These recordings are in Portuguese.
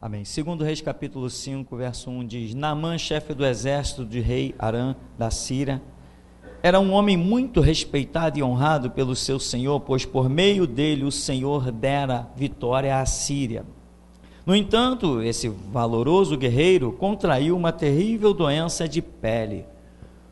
Amém. Segundo Reis capítulo 5, verso 1 diz: Naamã, chefe do exército de rei Arã da Síria, era um homem muito respeitado e honrado pelo seu senhor, pois por meio dele o Senhor dera vitória à Síria. No entanto, esse valoroso guerreiro contraiu uma terrível doença de pele.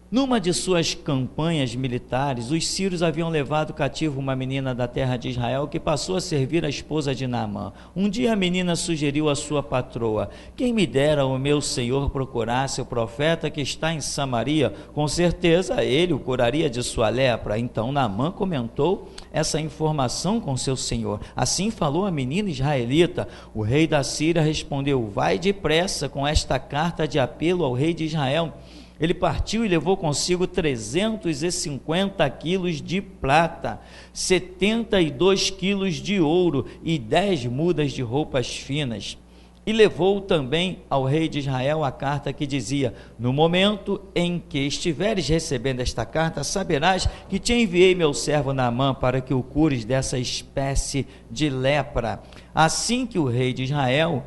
Numa de suas campanhas militares, os sírios haviam levado cativo uma menina da terra de Israel que passou a servir a esposa de Naamã. Um dia a menina sugeriu à sua patroa: quem me dera o meu senhor procurasse o profeta que está em Samaria, com certeza ele o curaria de sua lepra. Então Naamã comentou essa informação com seu senhor. Assim falou a menina israelita. O rei da Síria respondeu: vai depressa com esta carta de apelo ao rei de Israel. Ele partiu e levou consigo 350 quilos de prata, 72 quilos de ouro e 10 mudas de roupas finas. E levou também ao rei de Israel a carta que dizia: no momento em que estiveres recebendo esta carta, saberás que te enviei meu servo Naamã para que o cures dessa espécie de lepra. Assim que o rei de Israel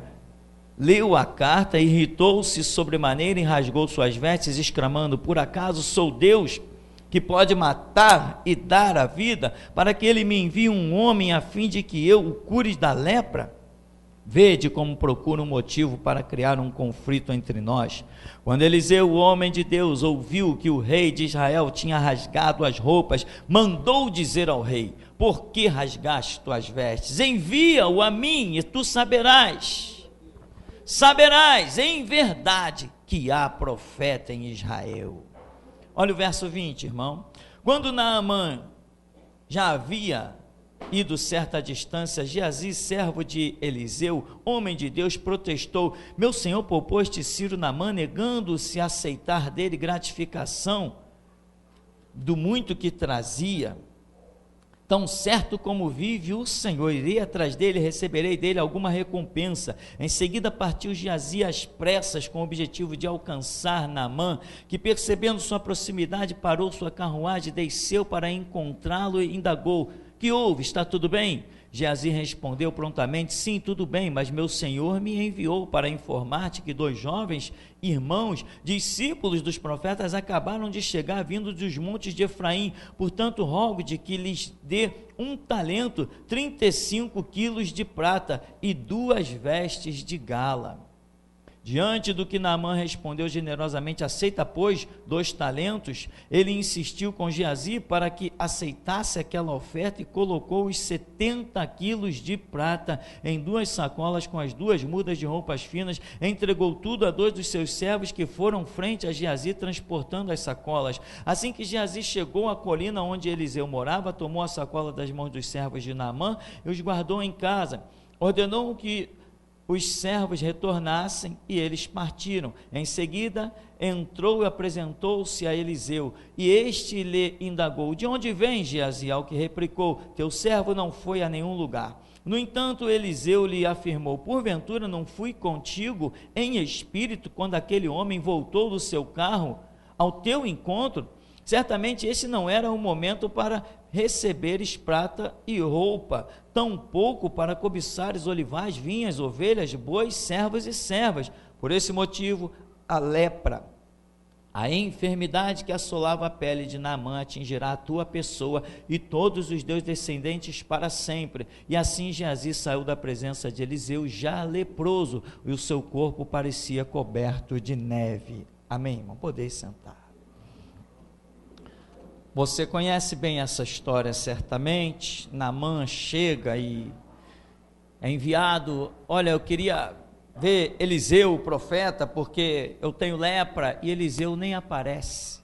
leu a carta, irritou-se sobremaneira e rasgou suas vestes, exclamando: por acaso sou Deus que pode matar e dar a vida, para que ele me envie um homem a fim de que eu o cure da lepra? Vede como procura um motivo para criar um conflito entre nós. Quando Eliseu, o homem de Deus, ouviu que o rei de Israel tinha rasgado as roupas, mandou dizer ao rei: por que rasgaste tuas vestes? Envia-o a mim e tu saberás em verdade que há profeta em Israel. Olha o verso 20, irmão. Quando Naamã já havia ido certa distância, Geazi, servo de Eliseu, homem de Deus, protestou: meu senhor poupou este sírio Naamã, negando-se a aceitar dele gratificação do muito que trazia. Tão certo como vive o Senhor, irei atrás dele e receberei dele alguma recompensa. Em seguida partiu Geazi às pressas com o objetivo de alcançar Naamã, que percebendo sua proximidade parou sua carruagem, desceu para encontrá-lo e indagou: que houve? Está tudo bem? Geazi respondeu prontamente: sim, tudo bem, mas meu senhor me enviou para informar-te que 2 jovens irmãos, discípulos dos profetas, acabaram de chegar vindo dos montes de Efraim. Portanto, rogo de que lhes dê 1 talento, 35 quilos de prata e 2 vestes de gala. Diante do que Naamã respondeu generosamente: aceita, pois, 2 talentos. Ele insistiu com Geazi para que aceitasse aquela oferta e colocou os 70 quilos de prata em 2 sacolas com as 2 mudas de roupas finas. Entregou tudo a 2 dos seus servos que foram frente a Geazi transportando as sacolas. Assim que Geazi chegou à colina onde Eliseu morava, tomou a sacola das mãos dos servos de Naamã e os guardou em casa. Ordenou que os servos retornassem e eles partiram. Em seguida entrou e apresentou-se a Eliseu, e este lhe indagou: de onde vem, Geazi? Ao que replicou: teu servo não foi a nenhum lugar. No entanto, Eliseu lhe afirmou: porventura não fui contigo em espírito quando aquele homem voltou do seu carro ao teu encontro? Certamente esse não era o momento para receberes prata e roupa, tampouco para cobiçares olivais, vinhas, ovelhas, bois, servos e servas. Por esse motivo, a lepra, a enfermidade que assolava a pele de Naamã, atingirá a tua pessoa e todos os teus descendentes para sempre. E assim Geazi saiu da presença de Eliseu já leproso, e o seu corpo parecia coberto de neve. Amém, irmão? Podeis sentar. Você conhece bem essa história certamente. Naamã chega e é enviado: olha, eu queria ver Eliseu, o profeta, porque eu tenho lepra, e Eliseu nem aparece.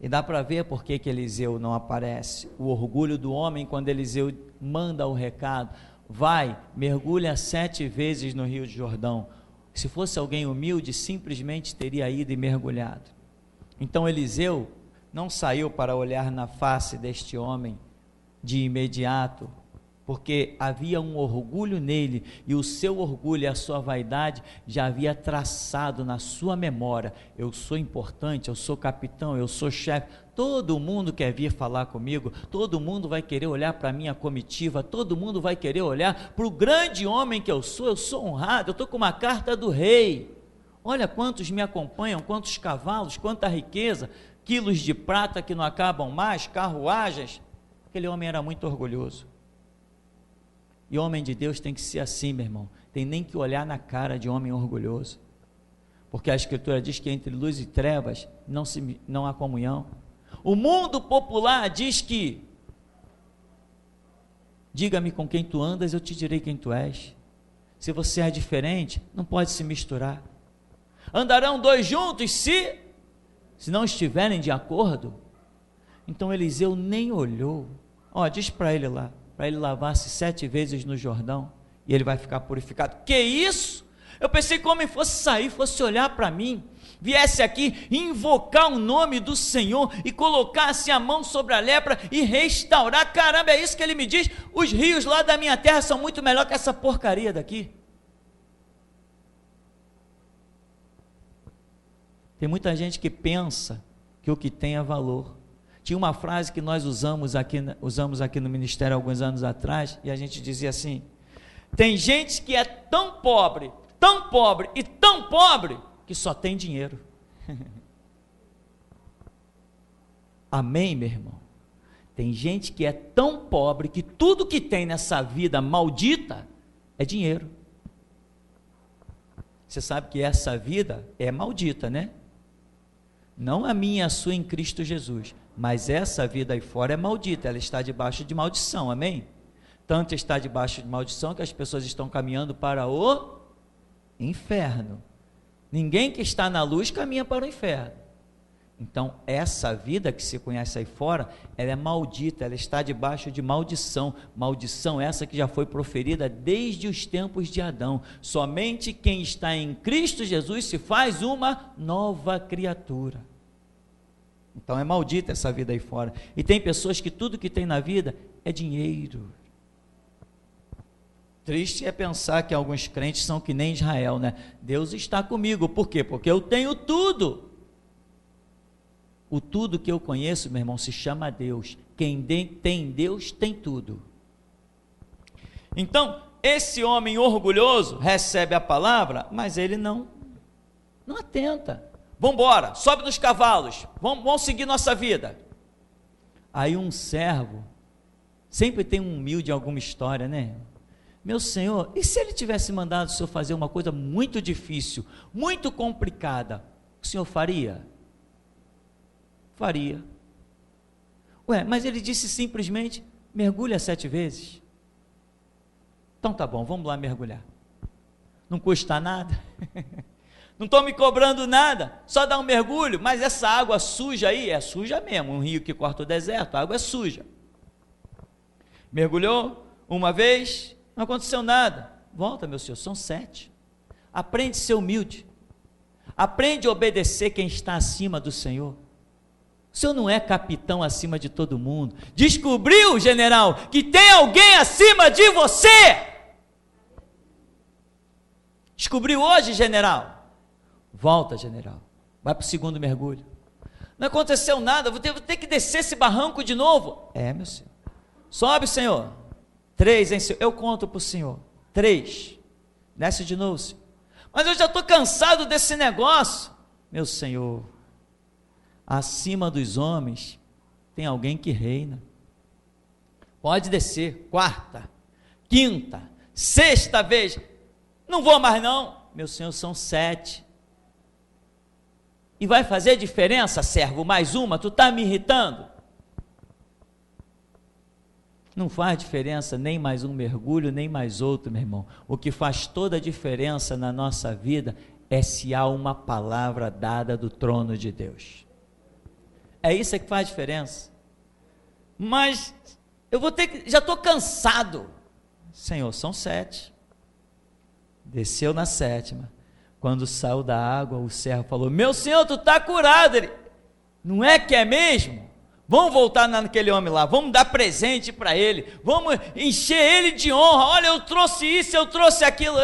E dá para ver por que Eliseu não aparece. O orgulho do homem, quando Eliseu manda o recado: vai, mergulha 7 vezes no Rio de Jordão. Se fosse alguém humilde, simplesmente teria ido e mergulhado. Então Eliseu não saiu para olhar na face deste homem de imediato, porque havia um orgulho nele, e o seu orgulho e a sua vaidade já havia traçado na sua memória: eu sou importante, eu sou capitão, eu sou chefe, todo mundo quer vir falar comigo, todo mundo vai querer olhar para a minha comitiva, todo mundo vai querer olhar para o grande homem que eu sou honrado, eu estou com uma carta do rei, olha quantos me acompanham, quantos cavalos, quanta riqueza, quilos de prata que não acabam mais, carruagens. Aquele homem era muito orgulhoso. E homem de Deus tem que ser assim, meu irmão, tem nem que olhar na cara de homem orgulhoso, porque a Escritura diz que entre luz e trevas não há comunhão. O mundo popular diz que: diga-me com quem tu andas, eu te direi quem tu és. Se você é diferente, não pode se misturar. Andarão dois juntos se não estiverem de acordo? Então Eliseu nem olhou. Diz para ele lá, para ele lavar-se 7 vezes no Jordão, e ele vai ficar purificado. Que isso? Eu pensei que o homem fosse sair, fosse olhar para mim, viesse aqui invocar o nome do Senhor e colocasse a mão sobre a lepra e restaurar. Caramba, é isso que ele me diz? Os rios lá da minha terra são muito melhor que essa porcaria daqui. Tem muita gente que pensa que o que tem é valor. Tinha uma frase que nós usamos aqui no ministério alguns anos atrás, e a gente dizia assim: tem gente que é tão pobre e tão pobre, que só tem dinheiro. Amém, meu irmão? Tem gente que é tão pobre que tudo que tem nessa vida maldita é dinheiro. Você sabe que essa vida é maldita, né? Não a minha e a sua em Cristo Jesus, mas essa vida aí fora é maldita, ela está debaixo de maldição, amém? Tanto está debaixo de maldição que as pessoas estão caminhando para o inferno. Ninguém que está na luz caminha para o inferno. Então, essa vida que se conhece aí fora, ela é maldita, ela está debaixo de maldição. Maldição essa que já foi proferida desde os tempos de Adão. Somente quem está em Cristo Jesus se faz uma nova criatura. Então é maldita essa vida aí fora. E tem pessoas que tudo que tem na vida é dinheiro. Triste é pensar que alguns crentes são que nem Israel, né? Deus está comigo, por quê? Porque eu tenho tudo. O tudo que eu conheço, meu irmão, se chama Deus. Quem tem Deus tem tudo. Então, esse homem orgulhoso recebe a palavra, mas ele não atenta. Vamos embora, sobe nos cavalos, vamos seguir nossa vida. Aí um servo, sempre tem um humilde em alguma história, né? Meu senhor, e se ele tivesse mandado o senhor fazer uma coisa muito difícil, muito complicada, o senhor faria? Faria. Mas ele disse simplesmente: mergulha 7 vezes. Então tá bom, vamos lá mergulhar. Não custa nada. Não estou me cobrando nada, só dar um mergulho, mas essa água suja aí, é suja mesmo, um rio que corta o deserto, a água é suja. Mergulhou uma vez, não aconteceu nada, volta meu senhor, são 7. Aprende a ser humilde, aprende a obedecer quem está acima do Senhor. O senhor não é capitão acima de todo mundo. Descobriu, general, que tem alguém acima de você? Descobriu hoje, general? Volta, general, vai para o 2º mergulho. Não aconteceu nada, vou ter que descer esse barranco de novo. Meu senhor. Sobe, senhor. 3, hein, senhor? Eu conto para o senhor. 3. Desce de novo, senhor. Mas eu já estou cansado desse negócio. Meu senhor, acima dos homens tem alguém que reina. Pode descer. 4ª, 5ª, 6ª vez. Não vou mais não. Meu senhor, são 7. E vai fazer diferença, servo, mais uma? Tu está me irritando? Não faz diferença nem mais um mergulho, nem mais outro, meu irmão. O que faz toda a diferença na nossa vida é se há uma palavra dada do trono de Deus. É isso que faz diferença. Mas eu vou ter que, já estou cansado. Senhor, são 7. Desceu na 7ª. Quando saiu da água, o servo falou: meu senhor, tu está curado. Ele: não é que é mesmo? Vamos voltar naquele homem lá, vamos dar presente para ele, vamos encher ele de honra. Olha, eu trouxe isso, eu trouxe aquilo.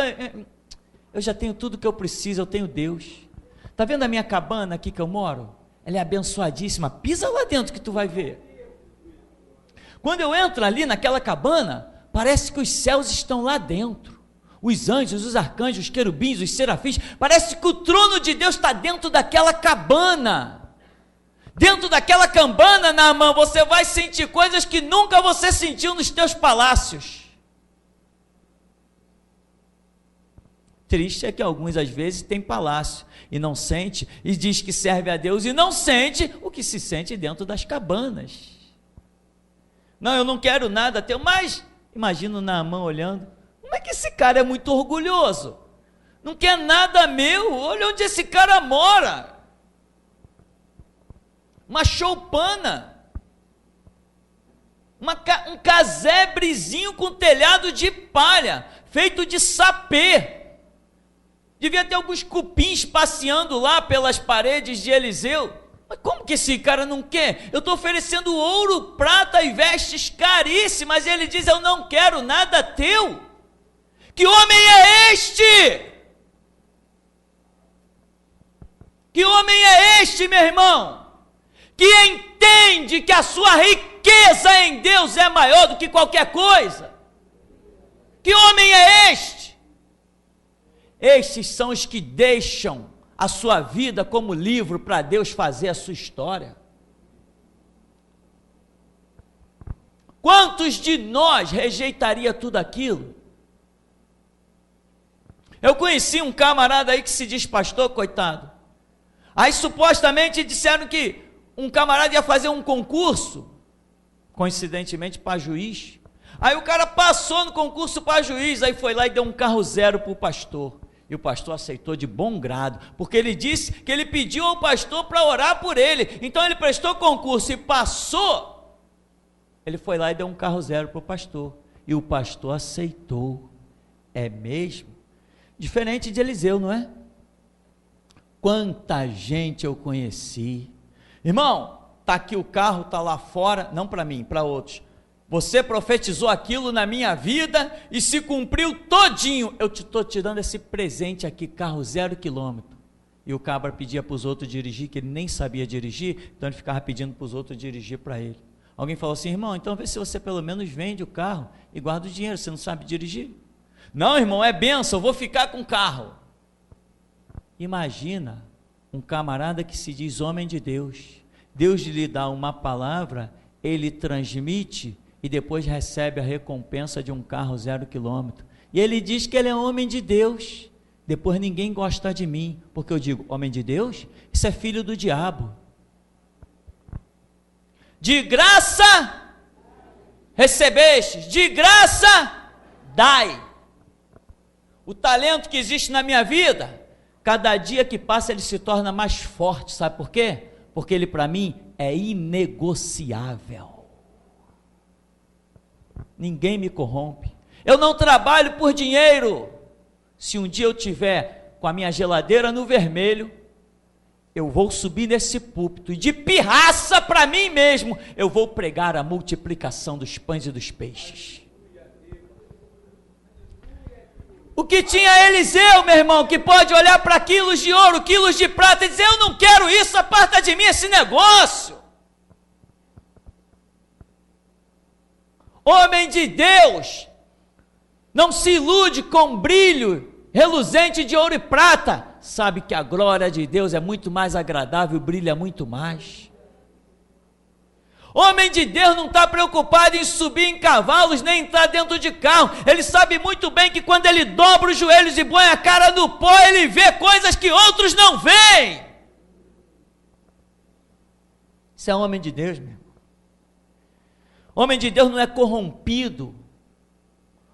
Eu já tenho tudo que eu preciso, eu tenho Deus. Está vendo a minha cabana aqui que eu moro? Ela é abençoadíssima, pisa lá dentro que tu vai ver. Quando eu entro ali naquela cabana, parece que os céus estão lá dentro. Os anjos, os arcanjos, os querubins, os serafins, parece que o trono de Deus está dentro daquela cabana. Dentro daquela cabana, Naamã, você vai sentir coisas que nunca você sentiu nos teus palácios. Triste é que alguns às vezes têm palácio e não sente, e diz que serve a Deus e não sente o que se sente dentro das cabanas. Não, eu não quero nada teu, mas imagina o Naamã olhando, como é que esse cara é muito orgulhoso? Não quer nada meu, olha onde esse cara mora. Uma choupana, um casebrezinho com telhado de palha, feito de sapê. Devia ter alguns cupins passeando lá pelas paredes de Eliseu. Mas como que esse cara não quer? Eu estou oferecendo ouro, prata e vestes caríssimas, e ele diz, eu não quero nada teu. Que homem é este? Que homem é este, meu irmão? Que entende que a sua riqueza em Deus é maior do que qualquer coisa. Que homem é este? Estes são os que deixam a sua vida como livro para Deus fazer a sua história. Quantos de nós rejeitaria tudo aquilo? Eu conheci um camarada aí que se diz pastor, coitado. Aí supostamente disseram que um camarada ia fazer um concurso, coincidentemente para juiz. Aí o cara passou no concurso para juiz, aí foi lá e deu um carro zero para o pastor. E o pastor aceitou de bom grado, porque ele disse que ele pediu ao pastor para orar por ele. Então ele prestou concurso e passou. Ele foi lá e deu um carro zero para o pastor. E o pastor aceitou. É mesmo? Diferente de Eliseu, não é? Quanta gente eu conheci. Irmão, está aqui o carro, está lá fora, não para mim, para outros. Você profetizou aquilo na minha vida e se cumpriu todinho. Eu estou te dando esse presente aqui, carro 0 quilômetro. E o cabra pedia para os outros dirigir, que ele nem sabia dirigir, então ele ficava pedindo para os outros dirigir para ele. Alguém falou assim, irmão, então vê se você pelo menos vende o carro e guarda o dinheiro, você não sabe dirigir? Não, irmão, é bênção, eu vou ficar com o carro. Imagina um camarada que se diz homem de Deus. Deus lhe dá uma palavra, ele transmite e depois recebe a recompensa de um carro 0 quilômetro. E ele diz que ele é homem de Deus. Depois ninguém gosta de mim, porque eu digo, homem de Deus? Isso é filho do diabo. De graça recebestes, de graça dai. O talento que existe na minha vida, cada dia que passa ele se torna mais forte, sabe por quê? Porque ele para mim é inegociável. Ninguém me corrompe. Eu não trabalho por dinheiro. Se um dia eu tiver com a minha geladeira no vermelho, eu vou subir nesse púlpito e de pirraça para mim mesmo, eu vou pregar a multiplicação dos pães e dos peixes. O que tinha Eliseu, meu irmão, que pode olhar para quilos de ouro, quilos de prata e dizer, eu não quero isso, aparta de mim esse negócio. Homem de Deus, não se ilude com brilho reluzente de ouro e prata, sabe que a glória de Deus é muito mais agradável, brilha muito mais. Homem de Deus não está preocupado em subir em cavalos, nem entrar dentro de carro. Ele sabe muito bem que quando ele dobra os joelhos e põe a cara no pó, ele vê coisas que outros não veem. Isso é homem de Deus, meu irmão. Homem de Deus não é corrompido.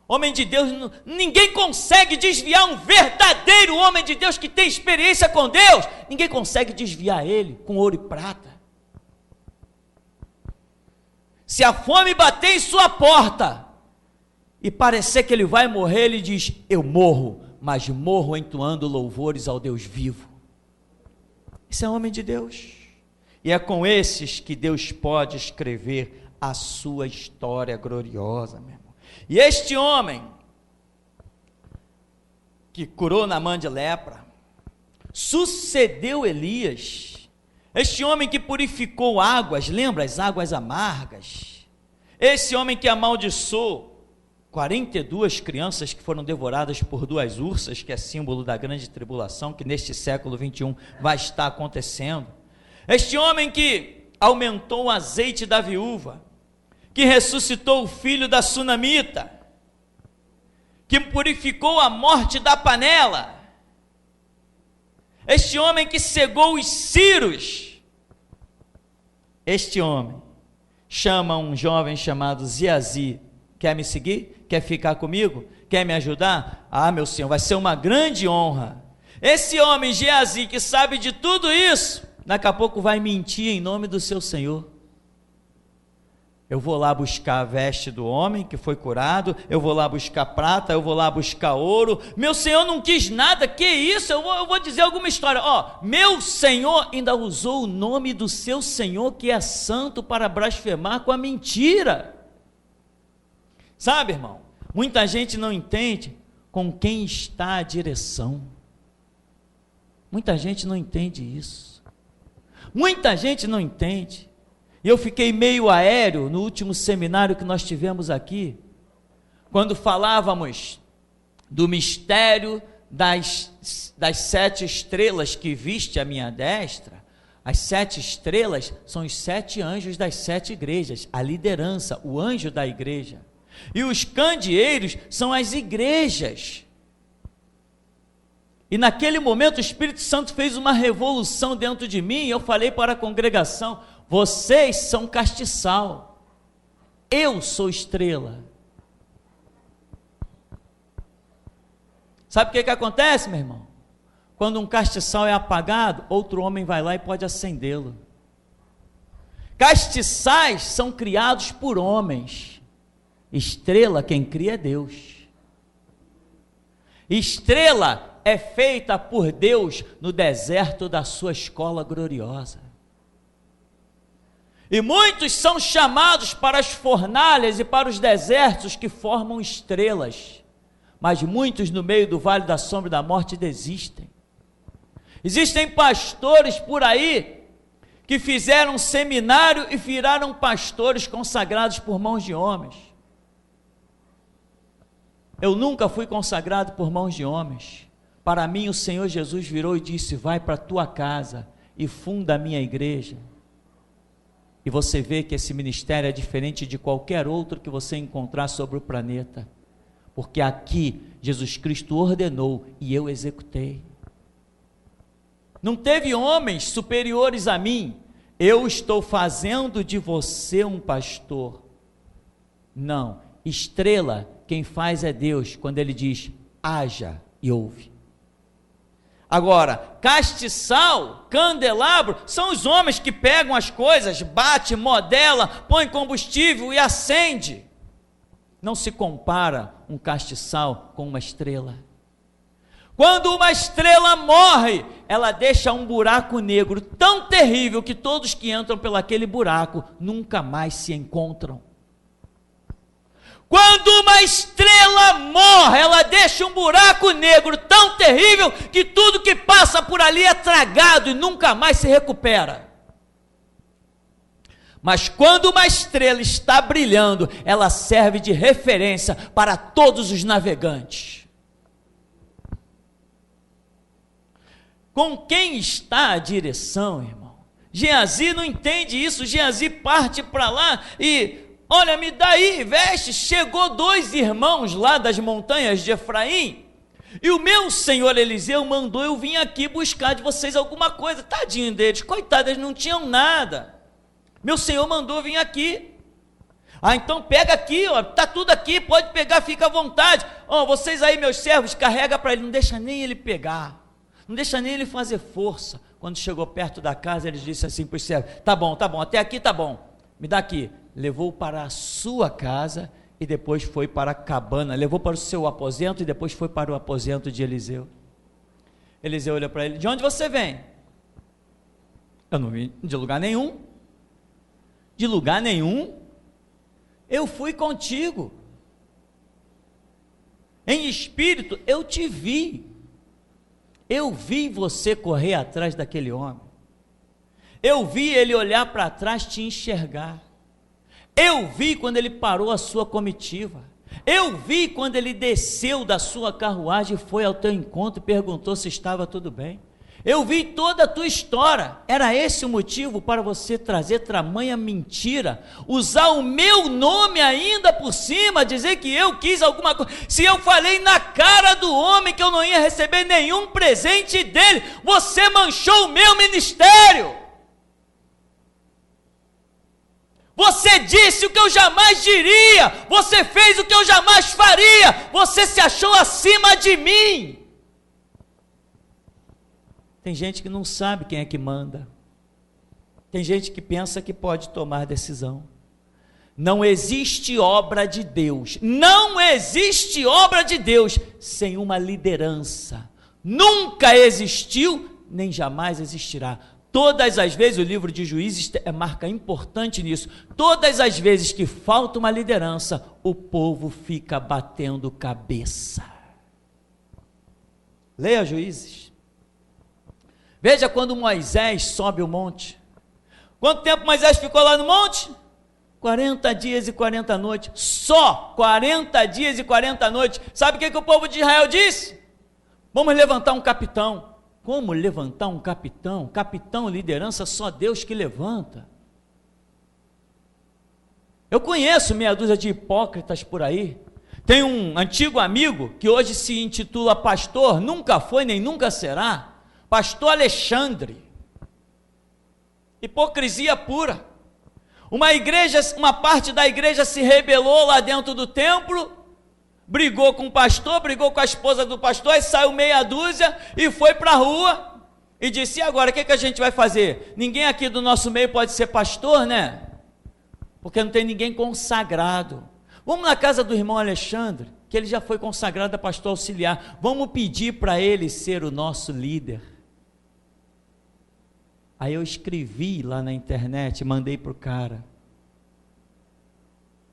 Homem de Deus, ninguém consegue desviar um verdadeiro homem de Deus que tem experiência com Deus. Ninguém consegue desviar ele com ouro e prata. Se a fome bater em sua porta e parecer que ele vai morrer, ele diz, eu morro, mas morro entoando louvores ao Deus vivo. Isso é homem de Deus. E é com esses que Deus pode escrever a sua história gloriosa, meu irmão. E este homem que curou Naamã de lepra, sucedeu Elias, este homem que purificou águas, lembra as águas amargas, esse homem que amaldiçoou 42 crianças que foram devoradas por 2 ursas, que é símbolo da grande tribulação, que neste século 21 vai estar acontecendo, este homem que aumentou o azeite da viúva, que ressuscitou o filho da sunamita, que purificou a morte da panela, este homem que cegou os ciros, este homem chama um jovem chamado Geazi. Quer me seguir? Quer ficar comigo? Quer me ajudar? Ah, meu Senhor, vai ser uma grande honra. Esse homem Geazi, que sabe de tudo isso, daqui a pouco vai mentir em nome do seu Senhor. Eu vou lá buscar a veste do homem que foi curado, eu vou lá buscar prata, eu vou lá buscar ouro. Meu Senhor não quis nada, que isso? Eu vou dizer alguma história. Meu Senhor ainda usou o nome do seu Senhor, que é santo, para blasfemar com a mentira. Sabe, irmão, muita gente não entende com quem está a direção. Muita gente não entende isso. Muita gente não entende. E eu fiquei meio aéreo no último seminário que nós tivemos aqui, quando falávamos do mistério das 7 estrelas que viste à minha destra. As 7 estrelas são os 7 anjos das 7 igrejas, a liderança, o anjo da igreja. E os candeeiros são as igrejas. E naquele momento o Espírito Santo fez uma revolução dentro de mim, e eu falei para a congregação: vocês são castiçal, eu sou estrela. Sabe o que acontece, meu irmão? Quando um castiçal é apagado, outro homem vai lá e pode acendê-lo. Castiçais são criados por homens, estrela quem cria é Deus. Estrela é feita por Deus no deserto da sua escola gloriosa. E muitos são chamados para as fornalhas e para os desertos que formam estrelas, mas muitos no meio do vale da sombra da morte desistem. Existem pastores por aí que fizeram seminário e viraram pastores consagrados por mãos de homens. Eu nunca fui consagrado por mãos de homens. Para mim o Senhor Jesus virou e disse: vai para a tua casa e funda a minha igreja. E você vê que esse ministério é diferente de qualquer outro que você encontrar sobre o planeta, porque aqui Jesus Cristo ordenou e eu executei. Não teve homens superiores a mim. Eu estou fazendo de você um pastor. Não, estrela quem faz é Deus, quando ele diz haja e ouve. Agora, castiçal, candelabro, são os homens que pegam as coisas, bate, modela, põe combustível e acende. Não se compara um castiçal com uma estrela. Quando uma estrela morre, ela deixa um buraco negro tão terrível que todos que entram pelaquele buraco nunca mais se encontram. Quando uma estrela morre, ela deixa um buraco negro tão terrível que tudo que passa por ali é tragado e nunca mais se recupera. Mas quando uma estrela está brilhando, ela serve de referência para todos os navegantes. Com quem está a direção, irmão? Geazi não entende isso. Geazi parte para lá e... olha, me dá aí vestes. Chegou 2 irmãos lá das montanhas de Efraim, e o meu senhor Eliseu mandou eu vir aqui buscar de vocês alguma coisa. Tadinho deles, coitados, eles não tinham nada. Meu senhor mandou vir aqui. Então pega aqui, ó, tá tudo aqui, pode pegar, fica à vontade. Vocês aí, meus servos, carrega para ele, não deixa nem ele pegar, não deixa nem ele fazer força. Quando chegou perto da casa, ele disse assim para os servos: tá bom, até aqui tá bom, me dá aqui. Levou para a sua casa e depois foi para a cabana, levou para o seu aposento e depois foi para o aposento de Eliseu. Eliseu olhou para ele: de onde você vem? Eu não vim de lugar nenhum. De lugar nenhum. Eu fui contigo. Em espírito, eu te vi. Eu vi você correr atrás daquele homem. Eu vi ele olhar para trás, te enxergar. Eu vi quando ele parou a sua comitiva. Eu vi quando ele desceu da sua carruagem e foi ao teu encontro e perguntou se estava tudo bem. Eu vi toda a tua história. Era esse o motivo para você trazer tamanha mentira, usar o meu nome ainda por cima, dizer que eu quis alguma coisa. Se eu falei na cara do homem que eu não ia receber nenhum presente dele, você manchou o meu ministério. Você disse o que eu jamais diria, você fez o que eu jamais faria, você se achou acima de mim. Tem gente que não sabe quem é que manda. Tem gente que pensa que pode tomar decisão. Não existe obra de Deus. Não existe obra de Deus sem uma liderança. Nunca existiu, nem jamais existirá. Todas as vezes, o livro de Juízes é marca importante nisso. Todas as vezes que falta uma liderança, o povo fica batendo cabeça. Leia Juízes. Veja quando Moisés sobe o monte. Quanto tempo Moisés ficou lá no monte? 40 dias e 40 noites. Só 40 dias e 40 noites. Sabe o que o povo de Israel disse? Vamos levantar um capitão. Como levantar um capitão? Capitão, liderança, só Deus que levanta. Eu conheço meia dúzia de hipócritas por aí. Tem um antigo amigo que hoje se intitula pastor, nunca foi nem nunca será. Pastor Alexandre, hipocrisia pura. Uma parte da igreja se rebelou lá dentro do templo, brigou com o pastor, brigou com a esposa do pastor, e saiu meia dúzia e foi para a rua e disse: e agora, o que a gente vai fazer? Ninguém aqui do nosso meio pode ser pastor, né? Porque não tem ninguém consagrado. Vamos na casa do irmão Alexandre, que ele já foi consagrado a pastor auxiliar, vamos pedir para ele ser o nosso líder. Aí eu escrevi lá na internet, mandei para o cara: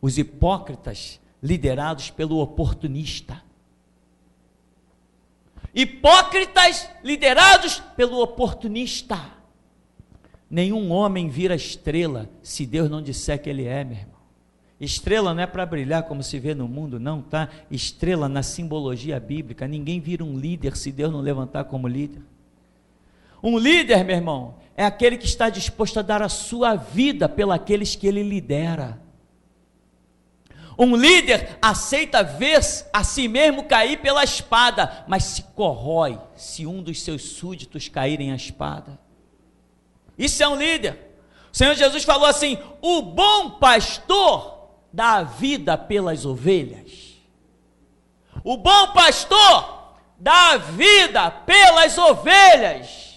os hipócritas liderados pelo oportunista. Hipócritas liderados pelo oportunista. Nenhum homem vira estrela se Deus não disser que ele é, meu irmão. Estrela não é para brilhar como se vê no mundo, não, tá? Estrela na simbologia bíblica. Ninguém vira um líder se Deus não levantar como líder. Um líder, meu irmão, é aquele que está disposto a dar a sua vida pelos que ele lidera. Um líder aceita ver a si mesmo cair pela espada, mas se corrói se um dos seus súditos caírem a espada. Isso é um líder. O Senhor Jesus falou assim: o bom pastor dá a vida pelas ovelhas. O bom pastor dá a vida pelas ovelhas.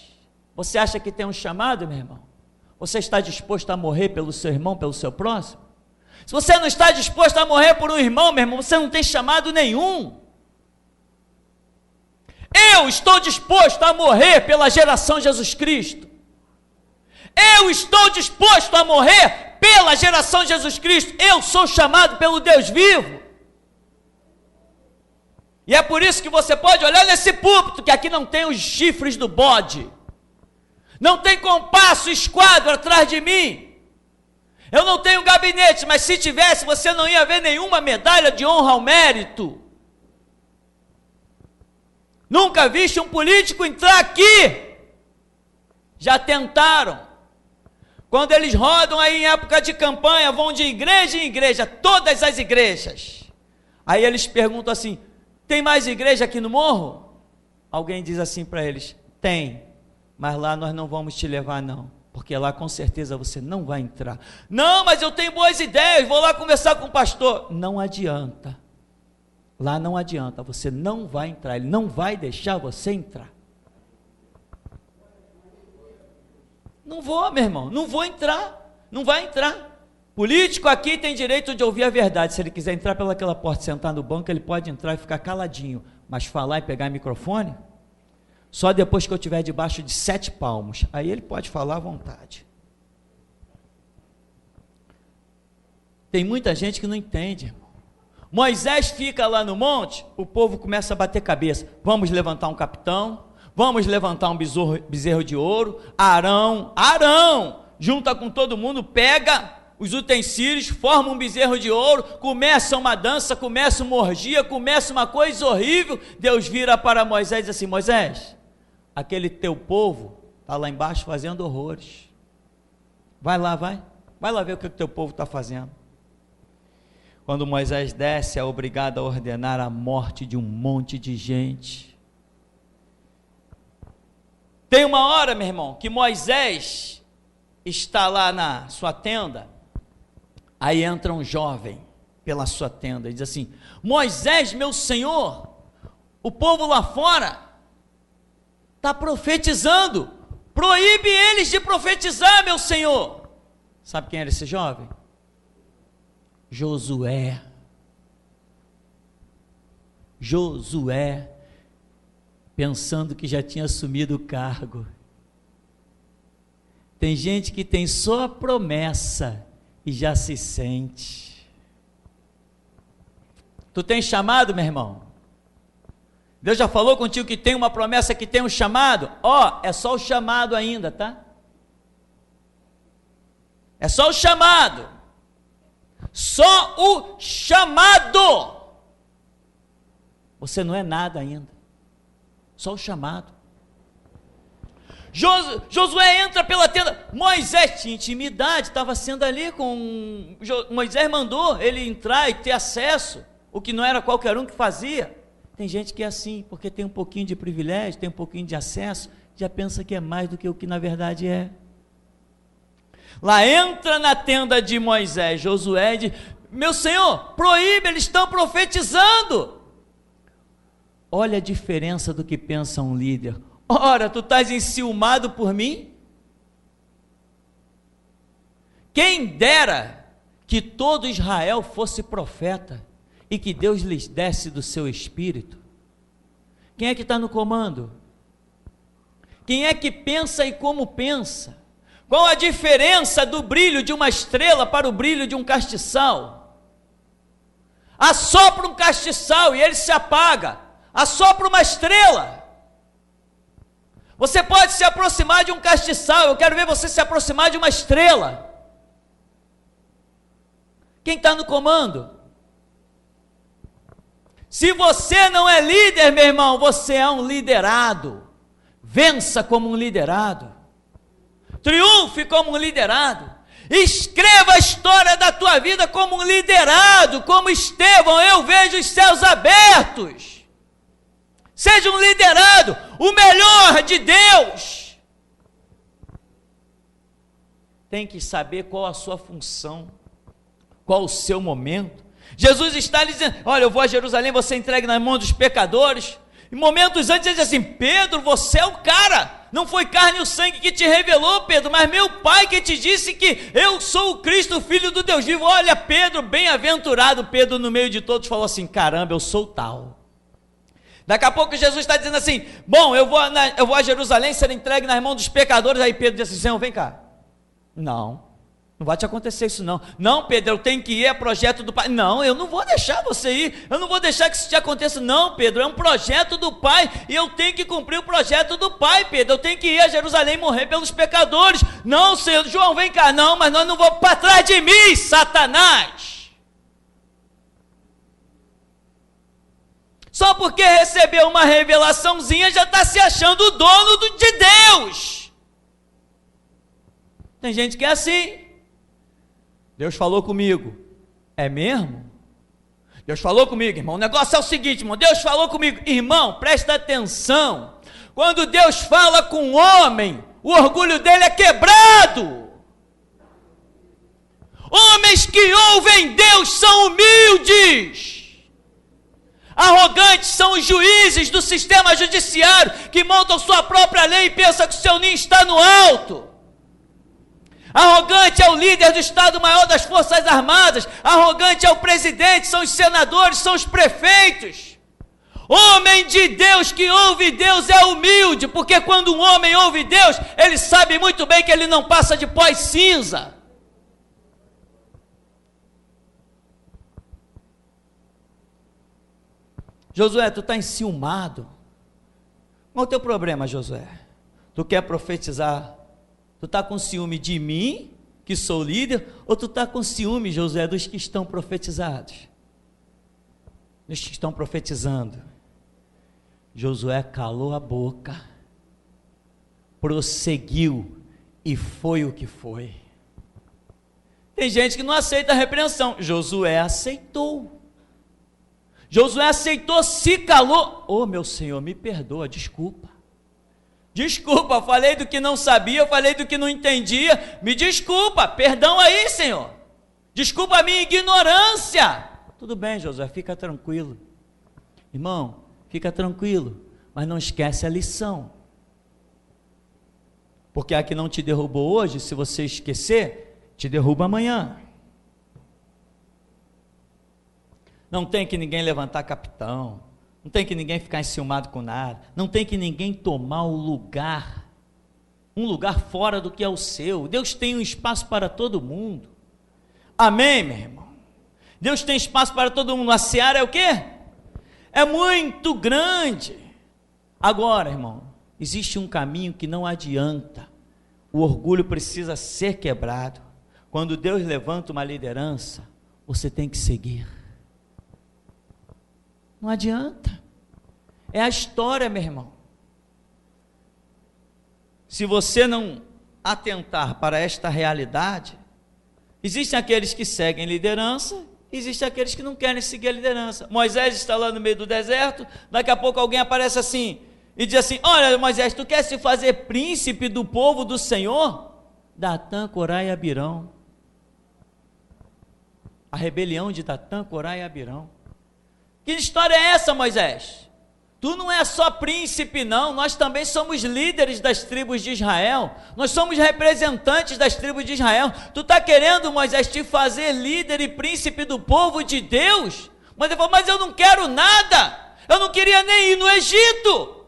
Você acha que tem um chamado, meu irmão? Você está disposto a morrer pelo seu irmão, pelo seu próximo? Se você não está disposto a morrer por um irmão, meu irmão, você não tem chamado nenhum. Eu estou disposto a morrer pela geração Jesus Cristo. Eu estou disposto a morrer pela geração Jesus Cristo. Eu sou chamado pelo Deus vivo. E é por isso que você pode olhar nesse púlpito, que aqui não tem os chifres do bode. Não tem compasso, esquadro atrás de mim. Eu não tenho gabinete, mas se tivesse, você não ia ver nenhuma medalha de honra ao mérito. Nunca viste um político entrar aqui. Já tentaram. Quando eles rodam aí em época de campanha, vão de igreja em igreja, todas as igrejas. Aí eles perguntam assim: tem mais igreja aqui no morro? Alguém diz assim para eles: tem. Mas lá nós não vamos te levar não, porque lá com certeza você não vai entrar. Não, mas eu tenho boas ideias, vou lá conversar com o pastor. Não adianta, lá não adianta, você não vai entrar, ele não vai deixar você entrar. Não vou, meu irmão, não vou entrar, não vai entrar. Político aqui tem direito de ouvir a verdade. Se ele quiser entrar pelaquela porta e sentar no banco, ele pode entrar e ficar caladinho, mas falar e pegar microfone? só depois que eu estiver debaixo de 7 palmos, aí ele pode falar à vontade. Tem muita gente que não entende, irmão. Moisés fica lá no monte, o povo começa a bater cabeça, vamos levantar um capitão, vamos levantar um bezerro de ouro. Arão, junta com todo mundo, pega os utensílios, forma um bezerro de ouro, começa uma dança, começa uma orgia, começa uma coisa horrível. Deus vira para Moisés e diz assim: Moisés, aquele teu povo está lá embaixo fazendo horrores, vai lá ver o que o teu povo está fazendo. Quando Moisés desce, é obrigado a ordenar a morte de um monte de gente. Tem uma hora, meu irmão, que Moisés está lá na sua tenda, aí entra um jovem pela sua tenda e diz assim: Moisés, meu senhor, o povo lá fora está profetizando, proíbe eles de profetizar, meu senhor. Sabe quem era esse jovem? Josué, pensando que já tinha assumido o cargo. Tem gente que tem só a promessa e já se sente. Tu tem chamado, meu irmão? Deus já falou contigo que tem uma promessa, que tem um chamado? É só o chamado ainda, tá? É só o chamado. Só o chamado. Você não é nada ainda. Só o chamado. Josué entra pela tenda. Moisés tinha intimidade, estava sendo ali com... Moisés mandou ele entrar e ter acesso, o que não era qualquer um que fazia. Tem gente que é assim, porque tem um pouquinho de privilégio, tem um pouquinho de acesso, já pensa que é mais do que o que na verdade é. Lá entra na tenda de Moisés, Josué diz: meu senhor, proíbe, eles estão profetizando. Olha a diferença do que pensa um líder. Ora, tu estás enciumado por mim? Quem dera que todo Israel fosse profeta e que Deus lhes desse do seu espírito. Quem é que está no comando? Quem é que pensa e como pensa? Qual a diferença do brilho de uma estrela para o brilho de um castiçal? Assopra um castiçal e ele se apaga. Assopra uma estrela. Você pode se aproximar de um castiçal, eu quero ver você se aproximar de uma estrela. Quem está no comando? Se você não é líder, meu irmão, você é um liderado. Vença como um liderado. Triunfe como um liderado. Escreva a história da tua vida como um liderado, como Estevão. Eu vejo os céus abertos. Seja um liderado, o melhor de Deus. Tem que saber qual a sua função, qual o seu momento. Jesus está lhe dizendo: olha, eu vou a Jerusalém, você entregue nas mãos dos pecadores. Em momentos antes ele diz assim: Pedro, você é o cara. Não foi carne e o sangue que te revelou, Pedro, mas meu Pai que te disse que eu sou o Cristo, o Filho do Deus vivo. Olha, Pedro, bem-aventurado. Pedro, no meio de todos, falou assim: caramba, eu sou tal. Daqui a pouco Jesus está dizendo assim: bom, eu vou a Jerusalém ser entregue nas mãos dos pecadores. Aí Pedro diz assim: Senhor, vem cá. Não vai te acontecer isso não. Não, Pedro, eu tenho que ir, é projeto do Pai. Não, eu não vou deixar você ir, eu não vou deixar que isso te aconteça. Não, Pedro, é um projeto do Pai, e eu tenho que cumprir o projeto do Pai, Pedro. Eu tenho que ir a Jerusalém morrer pelos pecadores. Não, Senhor, João, vem cá. Não, mas nós não vamos para trás de mim, Satanás. Só porque recebeu uma revelaçãozinha, já está se achando o dono de Deus. Tem gente que é assim. Deus falou comigo. É mesmo? Deus falou comigo, irmão. O negócio é o seguinte, irmão. Deus falou comigo. Irmão, presta atenção. Quando Deus fala com o homem, o orgulho dele é quebrado. Homens que ouvem Deus são humildes. Arrogantes são os juízes do sistema judiciário que montam sua própria lei e pensam que o seu ninho está no alto. Arrogante é o líder do Estado-Maior das Forças Armadas. Arrogante é o presidente, são os senadores, são os prefeitos. Homem de Deus que ouve Deus é humilde, porque quando um homem ouve Deus, ele sabe muito bem que ele não passa de pó e cinza. Josué, tu está enciumado. Qual é o teu problema, Josué? Tu quer profetizar? Tu está com ciúme de mim, que sou líder, ou tu está com ciúme, Josué, dos que estão profetizados? Dos que estão profetizando. Josué calou a boca, prosseguiu, e foi o que foi. Tem gente que não aceita a repreensão. Josué aceitou. Josué aceitou, se calou. Oh, meu Senhor, me perdoa, desculpa. Desculpa, eu falei do que não sabia, eu falei do que não entendia. Me desculpa, perdão aí, Senhor. Desculpa a minha ignorância. Tudo bem, Josué, fica tranquilo. Irmão, fica tranquilo, mas não esquece a lição. Porque a que não te derrubou hoje, se você esquecer, te derruba amanhã. Não tem que ninguém levantar capitão, não tem que ninguém ficar enciumado com nada, não tem que ninguém tomar um lugar fora do que é o seu. Deus tem um espaço para todo mundo. Amém, meu irmão? Deus tem espaço para todo mundo. A seara é o quê? É muito grande. Agora, irmão, existe um caminho que não adianta. O orgulho precisa ser quebrado. Quando Deus levanta uma liderança, você tem que seguir. Não adianta. É a história, meu irmão. Se você não atentar para esta realidade, existem aqueles que seguem liderança, existem aqueles que não querem seguir a liderança. Moisés está lá no meio do deserto, daqui a pouco alguém aparece assim, e diz assim: olha, Moisés, tu quer se fazer príncipe do povo do Senhor? Datã, Corá e Abirão. A rebelião de Datã, Corá e Abirão. Que história é essa, Moisés? Tu não é só príncipe, não, nós também somos líderes das tribos de Israel, nós somos representantes das tribos de Israel. Tu está querendo, Moisés, te fazer líder e príncipe do povo de Deus? Moisés falou: mas eu não quero nada, eu não queria nem ir no Egito,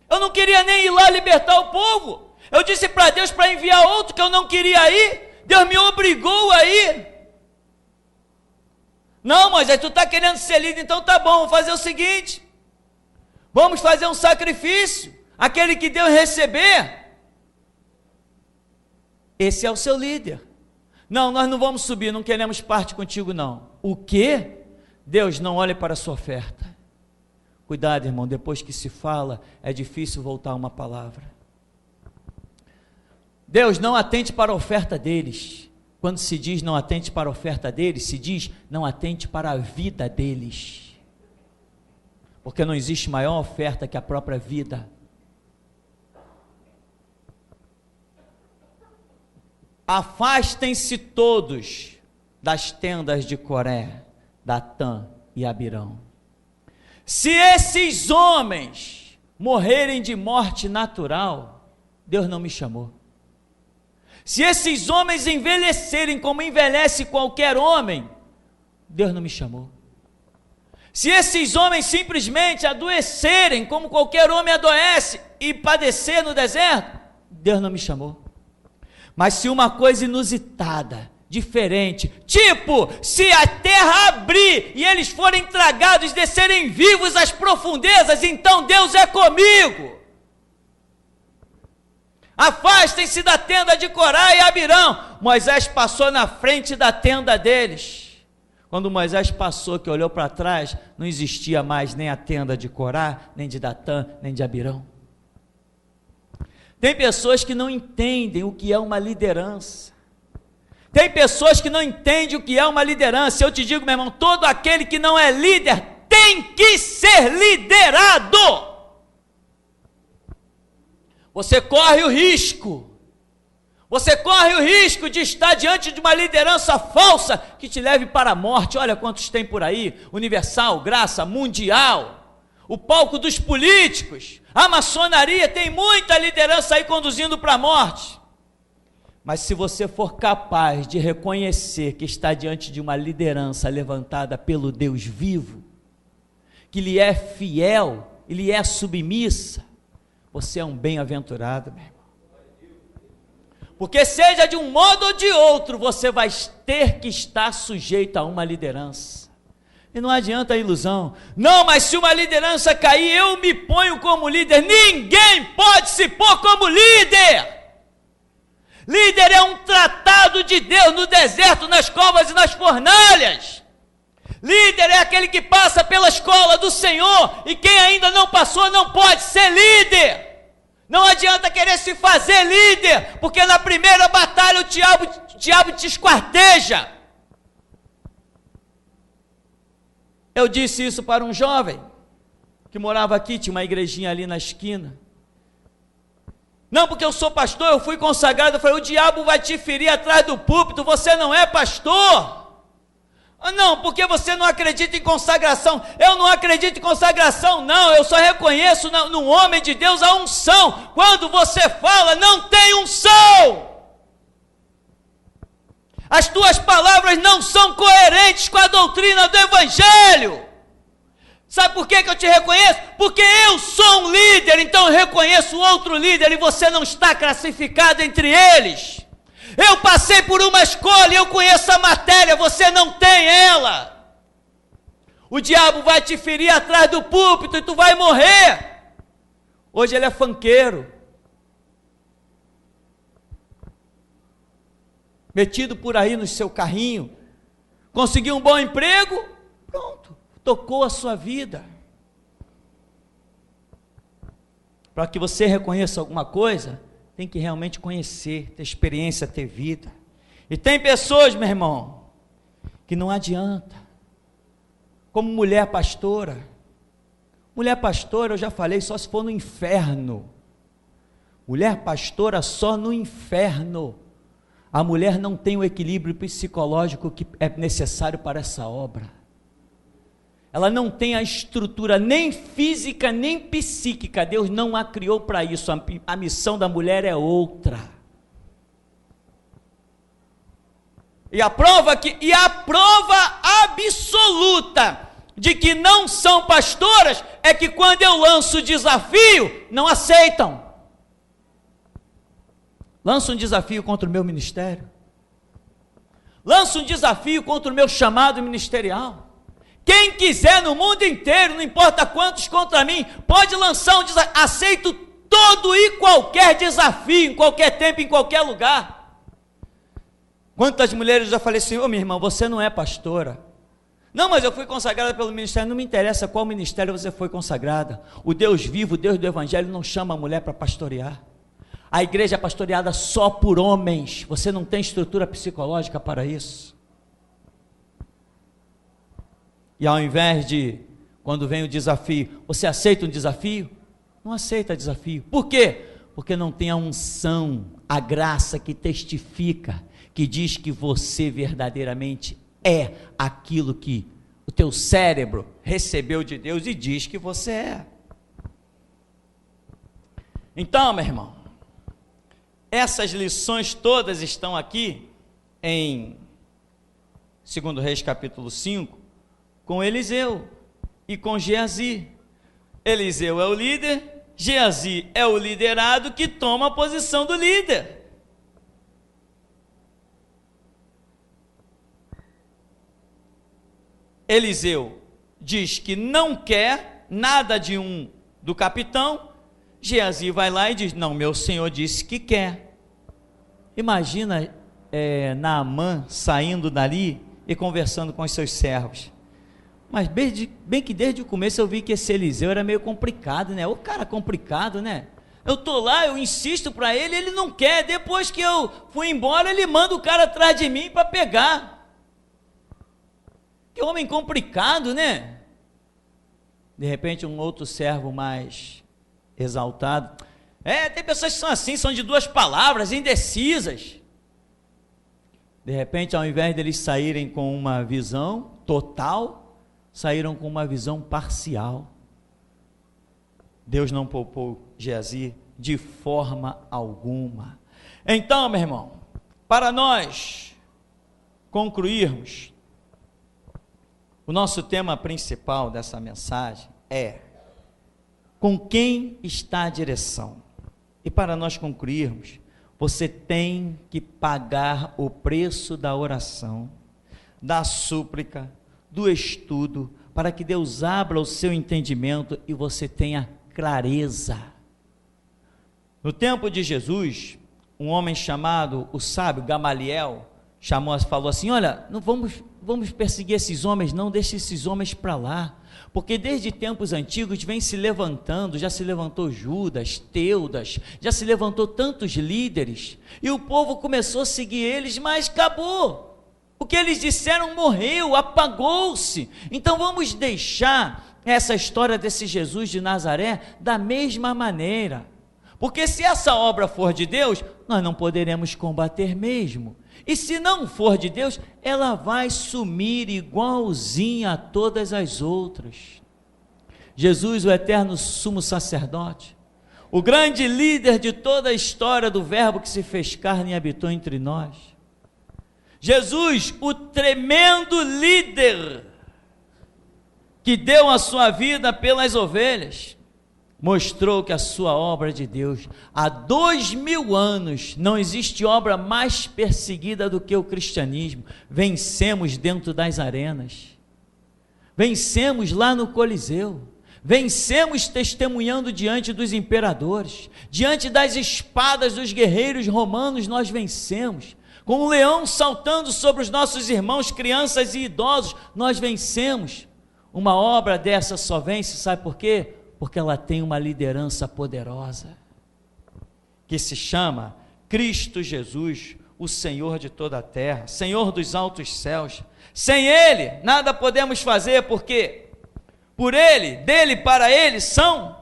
eu não queria nem ir lá libertar o povo. Eu disse para Deus para enviar outro que eu não queria ir, Deus me obrigou a ir. Não, Moisés, tu está querendo ser líder, então tá bom, vamos fazer o seguinte, vamos fazer um sacrifício, aquele que Deus receber, esse é o seu líder. Não, nós não vamos subir, não queremos parte contigo não. O quê? Deus, não olhe para a sua oferta. Cuidado, irmão, depois que se fala, é difícil voltar uma palavra. Deus, não atente para a oferta deles. Quando se diz não atente para a oferta deles, se diz não atente para a vida deles, porque não existe maior oferta que a própria vida. Afastem-se todos das tendas de Coré, Datã e Abirão. Se esses homens morrerem de morte natural, Deus não me chamou. Se esses homens envelhecerem como envelhece qualquer homem, Deus não me chamou. Se esses homens simplesmente adoecerem como qualquer homem adoece e padecer no deserto, Deus não me chamou. Mas se uma coisa inusitada, diferente, tipo, se a terra abrir e eles forem tragados, descerem vivos às profundezas, então Deus é comigo. Afastem-se da tenda de Corá e Abirão. Moisés passou na frente da tenda deles. Quando Moisés passou, que olhou para trás, não existia mais nem a tenda de Corá, nem de Datã, nem de Abirão. Tem pessoas que não entendem o que é uma liderança. Tem pessoas que não entendem o que é uma liderança. Eu te digo, meu irmão, todo aquele que não é líder tem que ser liderado. Você corre o risco de estar diante de uma liderança falsa que te leve para a morte. Olha quantos tem por aí: Universal, Graça, Mundial, o palco dos políticos, a maçonaria, tem muita liderança aí conduzindo para a morte. Mas se você for capaz de reconhecer que está diante de uma liderança levantada pelo Deus vivo, que lhe é fiel e lhe é submissa, você é um bem-aventurado, meu irmão. Porque seja de um modo ou de outro, você vai ter que estar sujeito a uma liderança. E não adianta a ilusão. Não, mas se uma liderança cair, eu me ponho como líder. Ninguém pode se pôr como líder. Líder é um tratado de Deus no deserto, nas covas e nas fornalhas. Líder é aquele que passa pela escola do Senhor, e quem ainda não passou não pode ser líder. Não adianta querer se fazer líder, porque na primeira batalha o diabo te esquarteja. Eu disse isso para um jovem que morava aqui, tinha uma igrejinha ali na esquina. Não, porque eu sou pastor, eu fui consagrado. Eu falei, o diabo vai te ferir atrás do púlpito, você não é pastor. Não, porque você não acredita em consagração. Eu não acredito em consagração, não. Eu só reconheço no homem de Deus a unção. Quando você fala, não tem unção. As tuas palavras não são coerentes com a doutrina do Evangelho. Sabe por que eu te reconheço? Porque eu sou um líder, então eu reconheço outro líder e você não está classificado entre eles. Eu passei por uma escola e eu conheço a matéria, você não tem ela. O diabo vai te ferir atrás do púlpito e tu vai morrer. Hoje ele é funkeiro, metido por aí no seu carrinho, conseguiu um bom emprego, pronto, tocou a sua vida. Para que você reconheça alguma coisa, tem que realmente conhecer, ter experiência, ter vida. E tem pessoas, meu irmão, que não adianta, como mulher pastora. Mulher pastora, eu já falei, só se for no inferno. Mulher pastora só no inferno. A mulher não tem o equilíbrio psicológico que é necessário para essa obra. Ela não tem a estrutura nem física, nem psíquica. Deus não a criou para isso. A missão da mulher é outra. E a prova absoluta de que não são pastoras é que quando eu lanço o desafio, não aceitam. Lanço um desafio contra o meu ministério. Lanço um desafio contra o meu chamado ministerial. Quem quiser no mundo inteiro, não importa quantos contra mim, pode lançar um desafio. Aceito todo e qualquer desafio, em qualquer tempo, em qualquer lugar. Quantas mulheres eu já falei assim, minha irmã, você não é pastora. Não, mas eu fui consagrada pelo ministério. Não me interessa qual ministério você foi consagrada. O Deus vivo, o Deus do Evangelho não chama a mulher para pastorear. A igreja é pastoreada só por homens. Você não tem estrutura psicológica para isso. E ao invés de, quando vem o desafio, você aceita um desafio? Não aceita desafio. Por quê? Porque não tem a unção, a graça que testifica, que diz que você verdadeiramente é aquilo que o teu cérebro recebeu de Deus e diz que você é. Então, meu irmão, essas lições todas estão aqui em 2 Reis capítulo 5, com Eliseu e com Geazi. Eliseu é o líder, Geazi é o liderado que toma a posição do líder. Eliseu diz que não quer nada do capitão. Geazi vai lá e diz, não, meu senhor disse que quer. Imagina Naamã saindo dali e conversando com os seus servos. Mas bem que desde o começo eu vi que esse Eliseu era meio complicado, né? O cara complicado, né? Eu estou lá, eu insisto para ele, ele não quer. Depois que eu fui embora, ele manda o cara atrás de mim para pegar. Que homem complicado, né? De repente um outro servo mais exaltado. Tem pessoas que são assim, são de duas palavras, indecisas. De repente, ao invés deles saírem com uma visão total, saíram com uma visão parcial. Deus não poupou Geazi de forma alguma. Então, meu irmão, para nós concluirmos, O nosso tema principal dessa mensagem é: com quem está a direção? E para nós concluirmos, você tem que pagar o preço da oração, da súplica, do estudo, para que Deus abra o seu entendimento e você tenha clareza. No tempo de Jesus, um homem chamado o sábio Gamaliel falou assim: olha, não vamos perseguir esses homens, não, deixe esses homens para lá, porque desde tempos antigos vem se levantando, já se levantou Judas, Teudas, já se levantou tantos líderes, e o povo começou a seguir eles, mas acabou. O que eles disseram morreu, apagou-se. Então vamos deixar essa história desse Jesus de Nazaré da mesma maneira, porque se essa obra for de Deus, nós não poderemos combater mesmo, e se não for de Deus, ela vai sumir igualzinha a todas as outras. Jesus, o eterno sumo sacerdote, o grande líder de toda a história do verbo que se fez carne e habitou entre nós, Jesus, o tremendo líder que deu a sua vida pelas ovelhas, mostrou que a sua obra de Deus, há 2000 anos, não existe obra mais perseguida do que o cristianismo. Vencemos dentro das arenas, vencemos lá no Coliseu, vencemos testemunhando diante dos imperadores, diante das espadas dos guerreiros romanos, nós vencemos, com um leão saltando sobre os nossos irmãos, crianças e idosos, nós vencemos. Uma obra dessa só vence, sabe por quê? Porque ela tem uma liderança poderosa, que se chama Cristo Jesus, o Senhor de toda a terra, Senhor dos altos céus. Sem Ele, nada podemos fazer, porque por Ele, dele, para Ele, são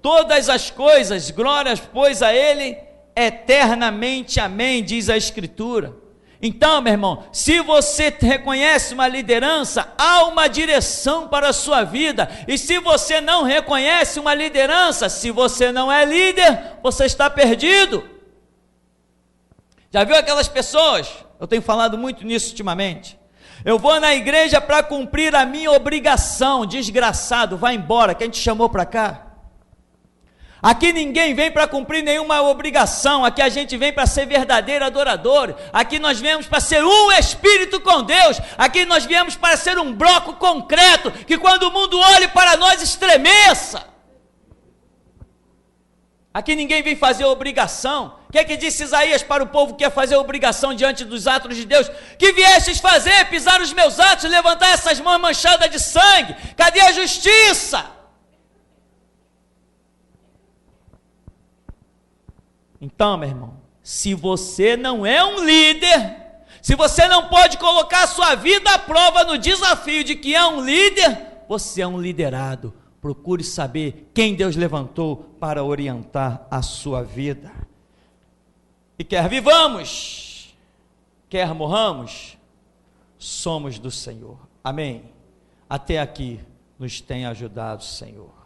todas as coisas, glórias, pois, a Ele, eternamente, amém, diz a Escritura. Então, meu irmão, se você reconhece uma liderança, há uma direção para a sua vida, e se você não reconhece uma liderança, se você não é líder, você está perdido. Já viu aquelas pessoas? Eu tenho falado muito nisso ultimamente. Eu vou na igreja para cumprir a minha obrigação. Desgraçado, vai embora, quem te chamou para cá? Aqui ninguém vem para cumprir nenhuma obrigação, aqui a gente vem para ser verdadeiro adorador, aqui nós viemos para ser um espírito com Deus, aqui nós viemos para ser um bloco concreto, que quando o mundo olhe para nós estremeça. Aqui ninguém vem fazer obrigação. O que é que disse Isaías para o povo que ia fazer obrigação diante dos atos de Deus? Que viestes fazer, pisar os meus atos, levantar essas mãos manchadas de sangue, cadê a justiça? Então, meu irmão, se você não é um líder, se você não pode colocar a sua vida à prova no desafio de que é um líder, você é um liderado. Procure saber quem Deus levantou para orientar a sua vida. E quer vivamos, quer morramos, somos do Senhor. Amém? Até aqui nos tem ajudado o Senhor.